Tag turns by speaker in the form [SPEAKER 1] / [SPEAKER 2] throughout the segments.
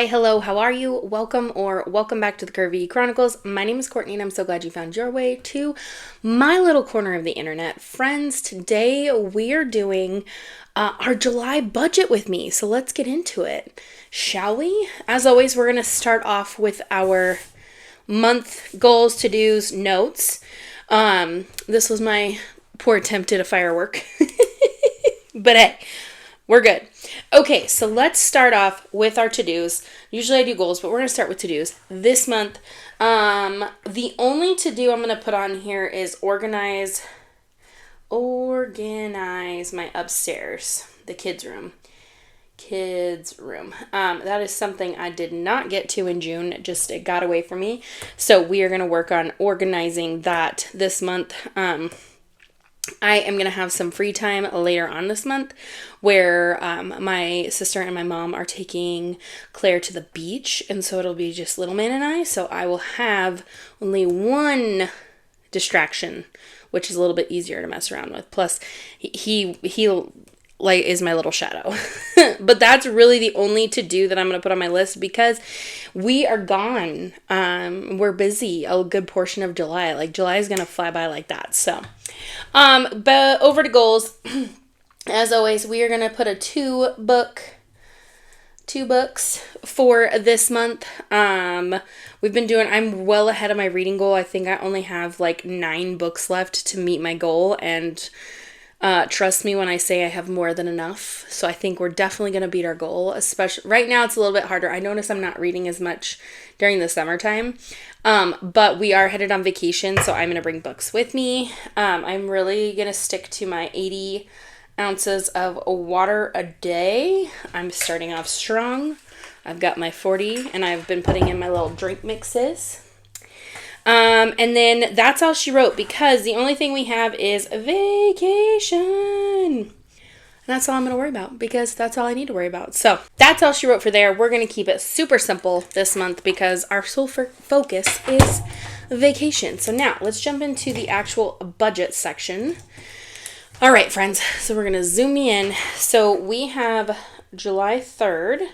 [SPEAKER 1] hello, how are you? Welcome back to the Curvy E Chronicles. My name is Courtney and I'm so glad you found your way to my little corner of the internet. Friends, today we're doing our July budget with me, so let's get into it, shall we? As always, we're going to start off with our month goals, to-dos, notes. This was my poor attempt at a firework, but hey, we're good. Okay, so let's start off with our to-dos. Usually I do goals, but we're going to start with to-dos. This month, the only to-do I'm going to put on here is organize my upstairs, the kids' room. That is something I did not get to in June. It got away from me. So we are going to work on organizing that this month. I am going to have some free time later on this month where my sister and my mom are taking Claire to the beach, and so it'll be just little man and I, so I will have only one distraction, which is a little bit easier to mess around with. Plus, he is my little shadow. But that's really the only to-do that I'm going to put on my list because we are gone. We're busy a good portion of July. July is going to fly by like that. So, but over to goals. As always, we are going to put two books for this month. I'm well ahead of my reading goal. I think I only have 9 books left to meet my goal, and trust me when I say I have more than enough. So I think we're definitely going to beat our goal. Especially right now, it's a little bit harder. I notice I'm not reading as much during the summertime. But we are headed on vacation, so I'm going to bring books with me. I'm really going to stick to my 80 ounces of water a day. I'm starting off strong. I've got my 40, and I've been putting in my little drink mixes. And then that's all she wrote because the only thing we have is vacation. And that's all I'm going to worry about because that's all I need to worry about. So that's all she wrote for there. We're going to keep it super simple this month because our sole focus is vacation. So now let's jump into the actual budget section. All right, friends. So we're going to zoom in. So we have July 3rd.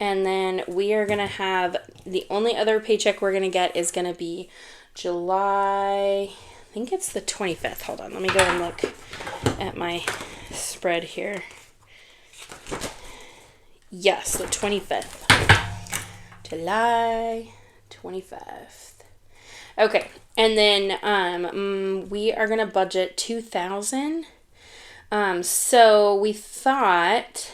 [SPEAKER 1] And then we are going to have the only other paycheck we're going to get is going to be July, I think it's the 25th. Hold on, let me go and look at my spread here. Yes, the 25th. July 25th. Okay, and then we are going to budget $2,000. So we thought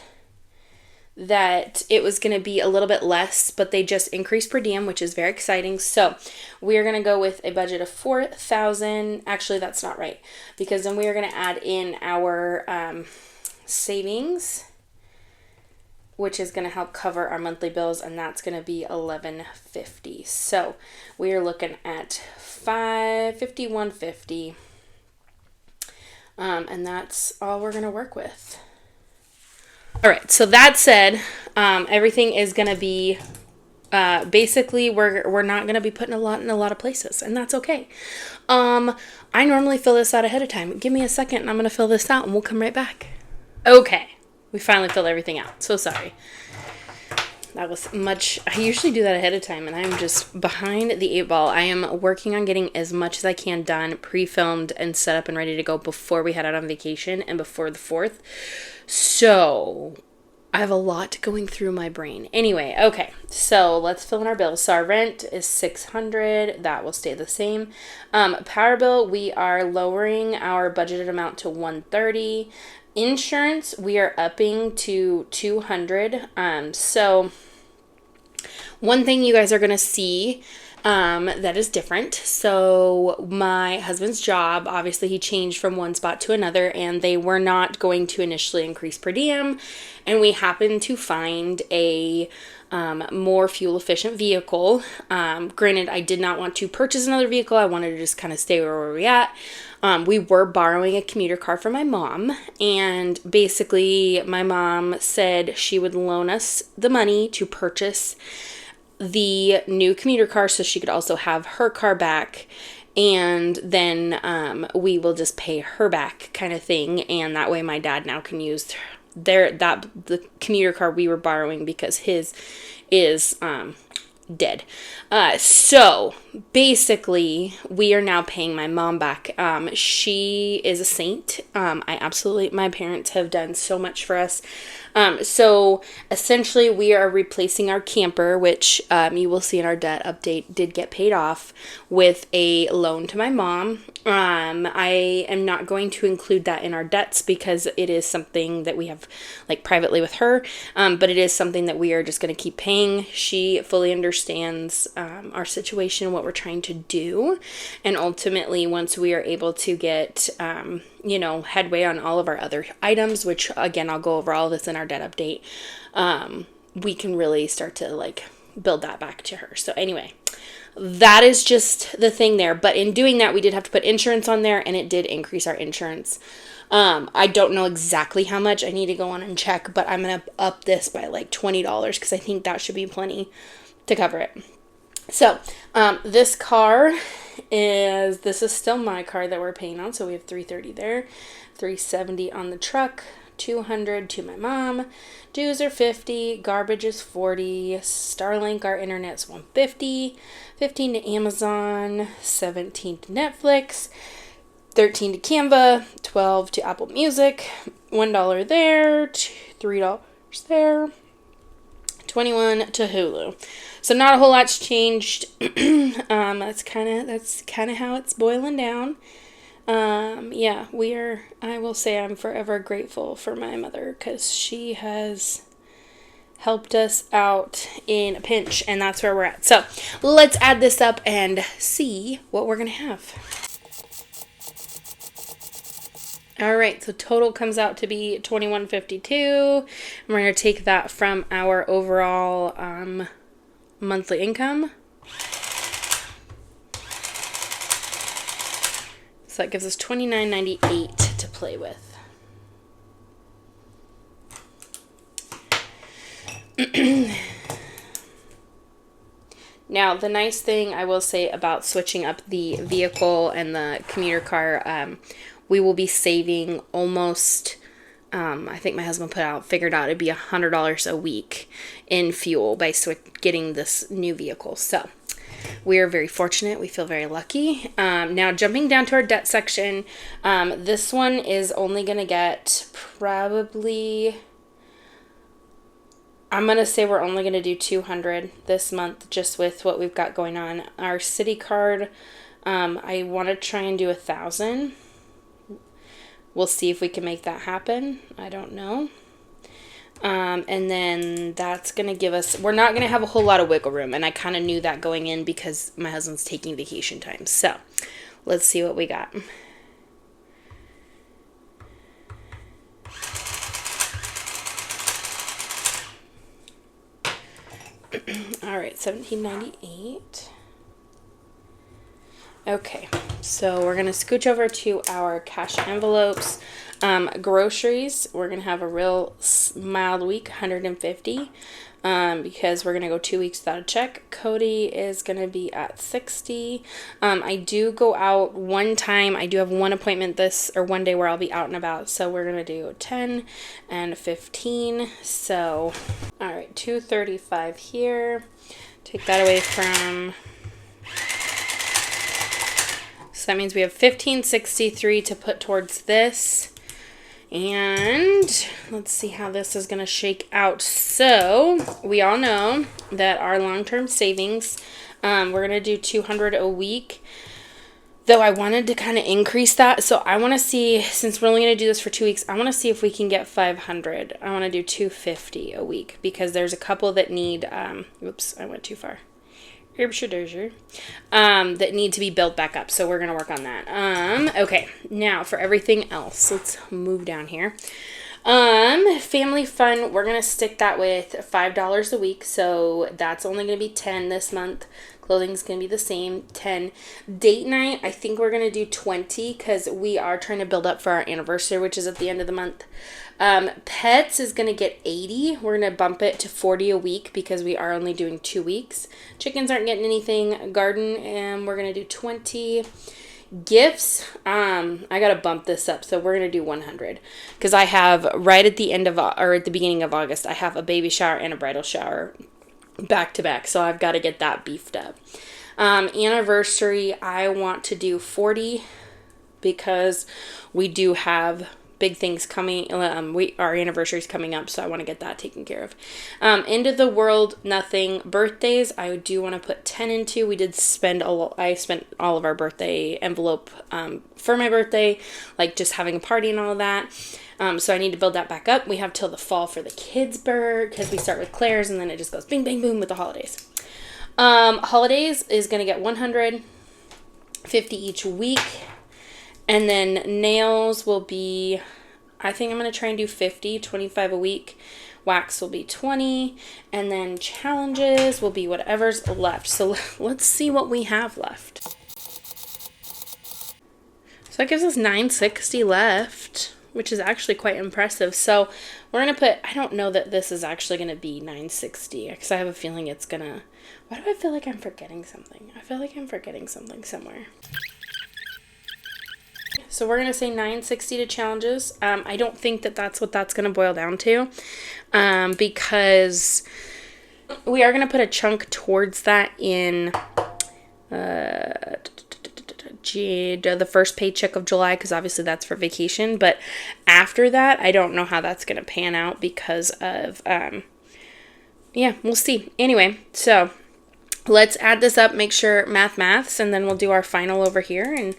[SPEAKER 1] that it was going to be a little bit less, but they just increased per diem, which is very exciting. So we are going to go with a budget of $4,000. Actually, that's not right, because then we are going to add in our savings, which is going to help cover our monthly bills, and that's going to be $1,150. So we are looking at $551.50, and that's all we're going to work with. All right, so that said, everything is going to be, basically, we're not going to be putting a lot in a lot of places, and that's okay. I normally fill this out ahead of time. Give me a second, and I'm going to fill this out, and we'll come right back. Okay, we finally filled everything out. So sorry. That was much. I usually do that ahead of time, and I'm just behind the 8 ball. I am working on getting as much as I can done, pre-filmed, and set up and ready to go before we head out on vacation and before the 4th. So I have a lot going through my brain. Anyway, okay, so let's fill in our bills. So our rent is $600. That will stay the same. Power bill, we are lowering our budgeted amount to $130. Insurance, we are upping to $200. So one thing you guys are going to see that is different. So my husband's job, obviously he changed from one spot to another, and they were not going to initially increase per diem. And we happened to find a more fuel efficient vehicle. Granted, I did not want to purchase another vehicle. I wanted to just kind of stay where we're at. We were borrowing a commuter car from my mom, and basically my mom said she would loan us the money to purchase the new commuter car so she could also have her car back, and then we will just pay her back kind of thing, and that way my dad now can use the commuter car we were borrowing, because his is dead. So basically we are now paying my mom back. She is a saint. My parents have done so much for us. So essentially we are replacing our camper, which you will see in our debt update did get paid off, with a loan to my mom. I am not going to include that in our debts because it is something that we have like privately with her, but it is something that we are just going to keep paying. She fully understands our situation, what we're trying to do, and ultimately once we are able to get headway on all of our other items, which again I'll go over all of this in our debt update, we can really start to like build that back to her. So anyway, that is just the thing there. But in doing that, we did have to put insurance on there, and it did increase our insurance. I don't know exactly how much. I need to go on and check, but I'm going to up this by like $20 because I think that should be plenty to cover it. So, this is still my car that we're paying on. So we have $330 there, $370 on the truck, $200 to my mom. Dues are $50, garbage is $40, Starlink, our internet's $150, $15 to Amazon, $17 to Netflix, $13 to Canva, $12 to Apple Music, $1 there, $3 there, $21 to Hulu. So not a whole lot's changed. That's kind of how it's boiling down. I will say I'm forever grateful for my mother because she has helped us out in a pinch, and that's where we're at. So let's add this up and see what we're going to have. All right, so total comes out to be $21.52. And we're going to take that from our overall monthly income. So that gives us $29.98 to play with. Now, the nice thing I will say about switching up the vehicle and the commuter car, we will be saving almost, I think my husband figured out it'd be $100 a week in fuel by getting this new vehicle. So we are very fortunate. We feel very lucky. Now, jumping down to our debt section, this one is only going to get probably, I'm going to say we're only going to do $200 this month just with what we've got going on. Our city card, I want to try and do $1,000. We'll see if we can make that happen. I don't know. And then that's going to give us, we're not going to have a whole lot of wiggle room. And I kind of knew that going in because my husband's taking vacation time. So let's see what we got. All right, $17.98. Okay, so we're going to scooch over to our cash envelopes. Groceries, we're going to have a real mild week, $150, because we're going to go 2 weeks without a check. Cody is going to be at $60. I do go out one time. I do have one appointment one day where I'll be out and about. So we're going to do 10 and 15. So, all right, $235 here. Take that away from... So that means we have $15.63 to put towards this. And let's see how this is going to shake out. So we all know that our long-term savings, we're going to do $200 a week. Though I wanted to kind of increase that. So I want to see, since we're only going to do this for 2 weeks, I want to see if we can get $500. I want to do $250 a week because there's a couple that need, oops, I went too far. That need to be built back up. So we're going to work on that. Okay, now for everything else, let's move down here. Family fun, we're going to stick that with $5 a week. So that's only going to be $10 this month. Clothing's going to be the same, $10. Date night, I think we're going to do $20 because we are trying to build up for our anniversary, which is at the end of the month. Pets is going to get $80. We're going to bump it to $40 a week because we are only doing 2 weeks. Chickens aren't getting anything. Garden, we're going to do $20. Gifts, I gotta bump this up, so we're gonna do 100 because I have right at the end of or at the beginning of August, I have a baby shower and a bridal shower back to back, so I've got to get that beefed up. Anniversary, I want to do 40 because we do have big things coming. Our anniversary's coming up, so I want to get that taken care of. End of the world, nothing. Birthdays, I do want to put 10 into. We did spend I spent all of our birthday envelope for my birthday, like just having a party and all of that. So I need to build that back up. We have till the fall for the kids' because we start with Claire's and then it just goes bing, bang, boom with the holidays. Holidays is going to get 150 each week. And then nails will be, I think I'm going to try and do 50, 25 a week. Wax will be 20. And then challenges will be whatever's left. So let's see what we have left. So that gives us 960 left, which is actually quite impressive. So we're going to put, I don't know that this is actually going to be 960 because I have a feeling it's going to, why do I feel like I'm forgetting something? I feel like I'm forgetting something somewhere. So we're going to say 960 to challenges. I don't think that that's what that's going to boil down to because we are going to put a chunk towards that in the first paycheck of July because obviously that's for vacation. But after that, I don't know how that's going to pan out because of, yeah, we'll see. Anyway, so let's add this up, make sure maths, and then we'll do our final over here and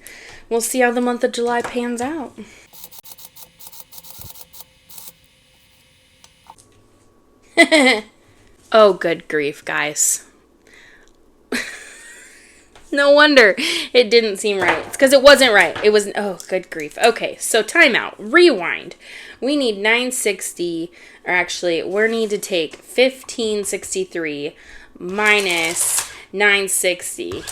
[SPEAKER 1] we'll see how the month of July pans out. Oh, good grief, guys. No wonder it didn't seem right. It's because it wasn't right. It was, oh, good grief. Okay, so timeout. Rewind. We need 960, or actually, we need to take 1563 minus 960.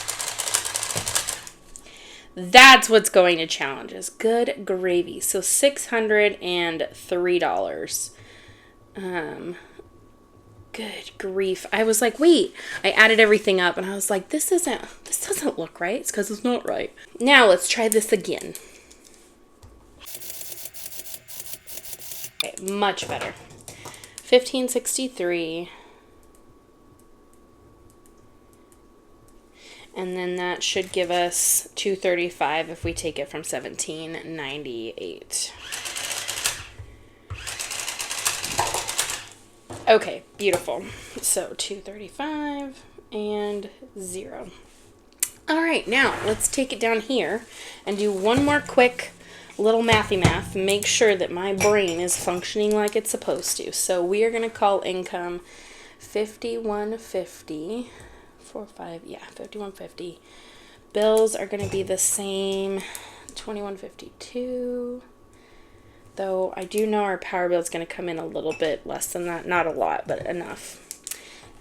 [SPEAKER 1] That's what's going to challenges. Good gravy. So $603. Good grief. I was like, wait, I added everything up and I was like, this doesn't look right. It's because it's not right. Now let's try this again. Okay, much better. 1563. And then that should give us 235 if we take it from 1798. Okay, beautiful. So 235 and 0. All right, now let's take it down here and do one more quick little mathy math. Make sure that my brain is functioning like it's supposed to. So we are going to call income 5150. 5150. Bills are going to be the same, 2152. Though I do know our power bill is going to come in a little bit less than that. Not a lot, but enough.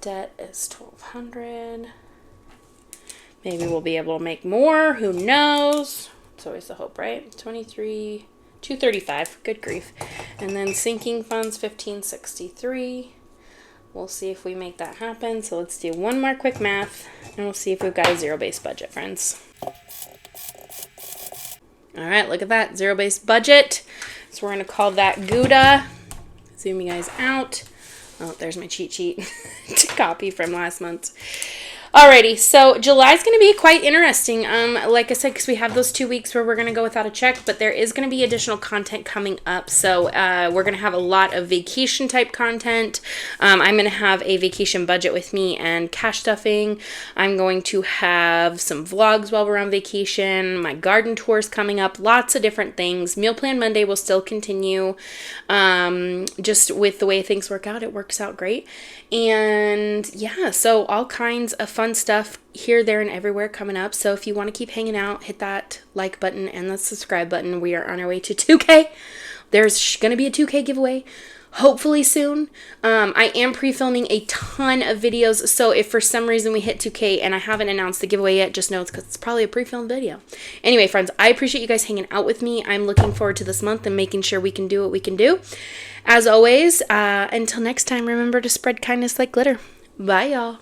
[SPEAKER 1] Debt is 1200. Maybe we'll be able to make more. Who knows? It's always the hope, right? 235. Good grief. And then sinking funds 1563. We'll see if we make that happen. So let's do one more quick math and we'll see if we've got a zero-based budget, friends. All right, look at that, zero-based budget. So we're going to call that Gouda. Zoom you guys out. Oh, there's my cheat sheet to copy from last month. Alrighty, so July's going to be quite interesting. Like I said, because we have those 2 weeks where we're going to go without a check, but there is going to be additional content coming up. So we're going to have a lot of vacation type content. I'm going to have a vacation budget with me and cash stuffing. I'm going to have some vlogs while we're on vacation. My garden tours coming up. Lots of different things. Meal Plan Monday will still continue. Just with the way things work out, it works out great. And yeah, so all kinds of fun stuff here, there, and everywhere coming up. So if you want to keep hanging out, hit that like button and the subscribe button. We are on our way to 2K. There's going to be a 2K giveaway hopefully soon. I am pre-filming a ton of videos, so if for some reason we hit 2K and I haven't announced the giveaway yet, just know it's because it's probably a pre-filmed video. Anyway, friends, I appreciate you guys hanging out with me. I'm looking forward to this month and making sure we can do what we can do. As always, until next time, remember to spread kindness like glitter. Bye, y'all.